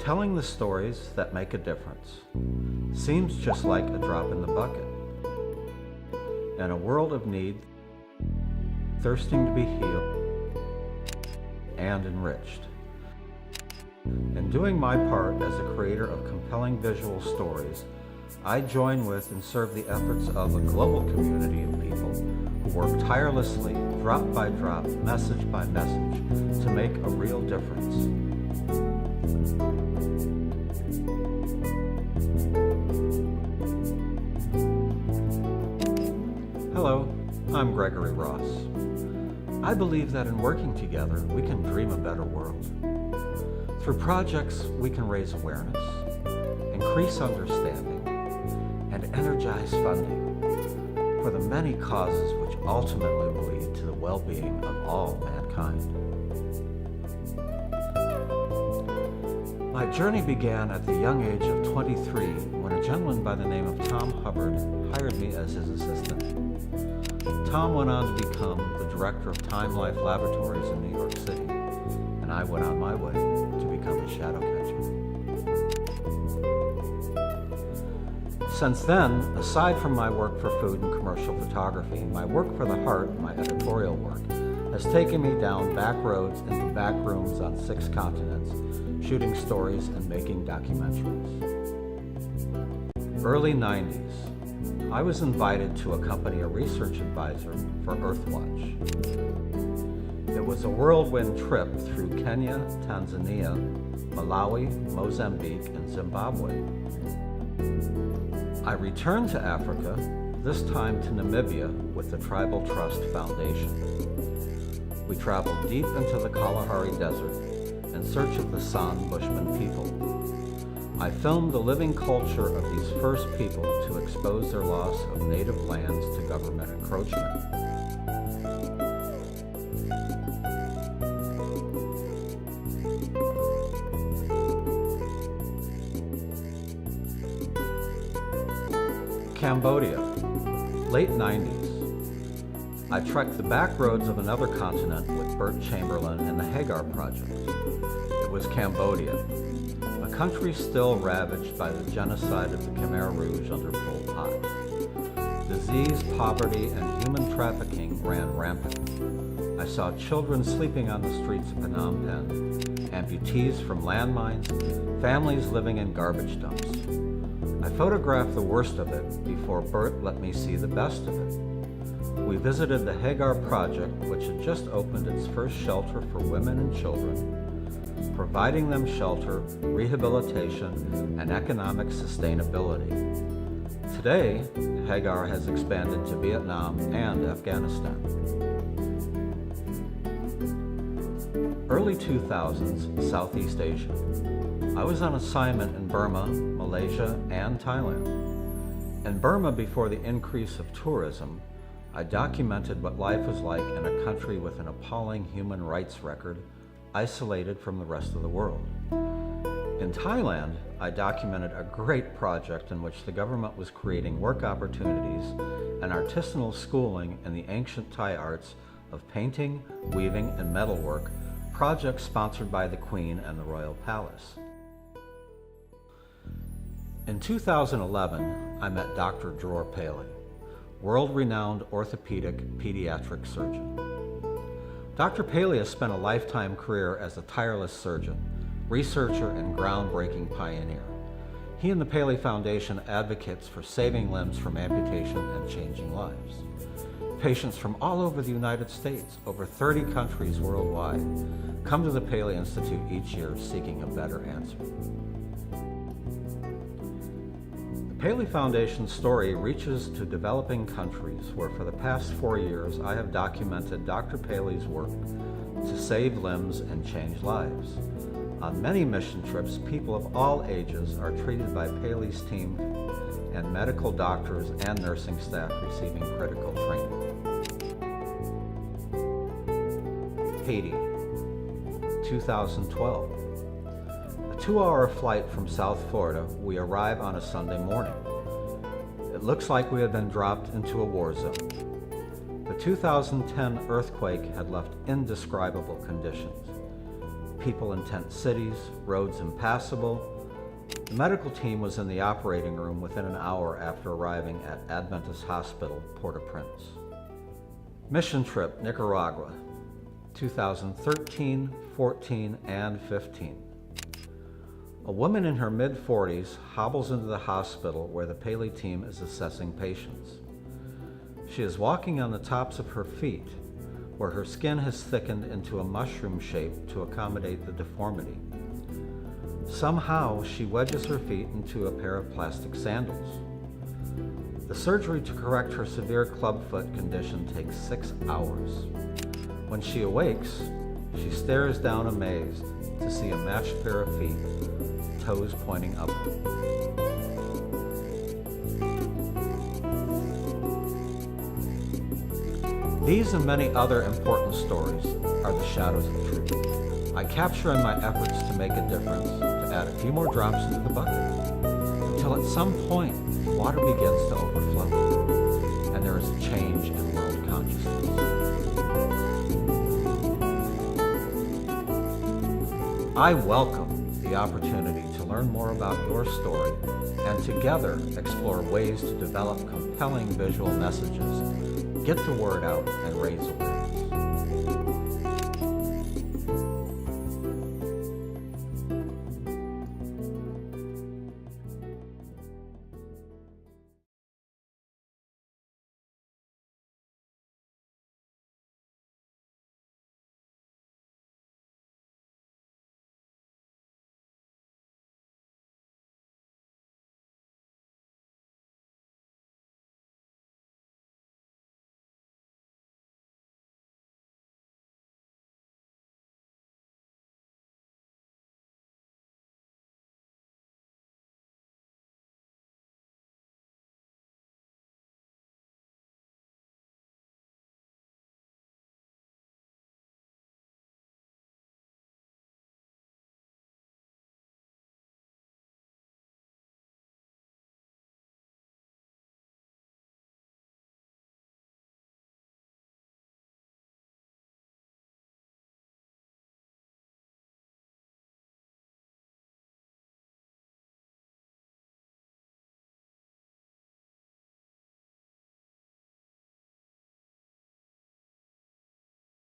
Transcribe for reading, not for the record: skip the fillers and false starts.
Telling the stories that make a difference seems just like a drop in the bucket. In a world of need, thirsting to be healed and enriched. In doing my part as a creator of compelling visual stories, I join with and serve the efforts of a global community of people who work tirelessly, drop by drop, message by message, to make a real difference. Hello, I'm Gregory Ross. I believe that in working together, we can dream a better world. Through projects, we can raise awareness, increase understanding, and energize funding for the many causes which ultimately will lead to the well-being of all mankind. My journey began at the young age of 23 when a gentleman by the name of Tom Hubbard hired me as his assistant. Tom went on to become the director of Time Life Laboratories in New York City, and I went on my way to become a shadow catcher. Since then, aside from my work for food and commercial photography, my work for the heart, my editorial work, has taken me down back roads into back rooms on 6 continents, shooting stories and making documentaries. Early 90s, I was invited to accompany a research advisor for Earthwatch. It was a whirlwind trip through Kenya, Tanzania, Malawi, Mozambique, and Zimbabwe. I returned to Africa, this time to Namibia with the Tribal Trust Foundation. We traveled deep into the Kalahari Desert in search of the San Bushman people. I filmed the living culture of these first people to expose their loss of native lands to government encroachment. Cambodia, late 90s. I trekked the back roads of another continent with Bert Chamberlain and the Hagar Project. It was Cambodia, a country still ravaged by the genocide of the Khmer Rouge under Pol Pot. Disease, poverty, and human trafficking ran rampant. I saw children sleeping on the streets of Phnom Penh, amputees from landmines, families living in garbage dumps. I photographed the worst of it before Bert let me see the best of it. We visited the Hagar Project, which had just opened its first shelter for women and children, providing them shelter, rehabilitation, and economic sustainability. Today, Hagar has expanded to Vietnam and Afghanistan. Early 2000s, Southeast Asia. I was on assignment in Burma, Malaysia, and Thailand. In Burma, before the increase of tourism, I documented what life was like in a country with an appalling human rights record, isolated from the rest of the world. In Thailand, I documented a great project in which the government was creating work opportunities and artisanal schooling in the ancient Thai arts of painting, weaving, and metalwork, projects sponsored by the Queen and the Royal Palace. In 2011, I met Dr. Dror Paley, world-renowned orthopedic pediatric surgeon. Dr. Paley has spent a lifetime career as a tireless surgeon, researcher, and groundbreaking pioneer. He and the Paley Foundation advocates for saving limbs from amputation and changing lives. Patients from all over the United States, over 30 countries worldwide, come to the Paley Institute each year seeking a better answer. The Paley Foundation's story reaches to developing countries where for the past 4 years I have documented Dr. Paley's work to save limbs and change lives. On many mission trips, people of all ages are treated by Paley's team and medical doctors and nursing staff receiving critical training. Haiti, 2012. A 2-hour flight from South Florida, we arrive on a Sunday morning. It looks like we had been dropped into a war zone. The 2010 earthquake had left indescribable conditions. people in tent cities, roads impassable. The medical team was in the operating room within an hour after arriving at Adventist Hospital, Port-au-Prince. Mission trip, Nicaragua, 2013, 14, and 15. A woman in her mid-40s hobbles into the hospital where the Paley team is assessing patients. She is walking on the tops of her feet, where her skin has thickened into a mushroom shape to accommodate the deformity. Somehow, she wedges her feet into a pair of plastic sandals. The surgery to correct her severe clubfoot condition takes 6 hours. When she awakes, she stares down amazed to see a matched pair of feet, toes pointing upward. These and many other important stories are the shadows of truth. I capture in my efforts to make a difference, to add a few more drops into the bucket, until at some point water begins to overflow, and there is a change in world consciousness. I welcome the opportunity to learn more about your story and together explore ways to develop compelling visual messages, get the word out, and raise awareness.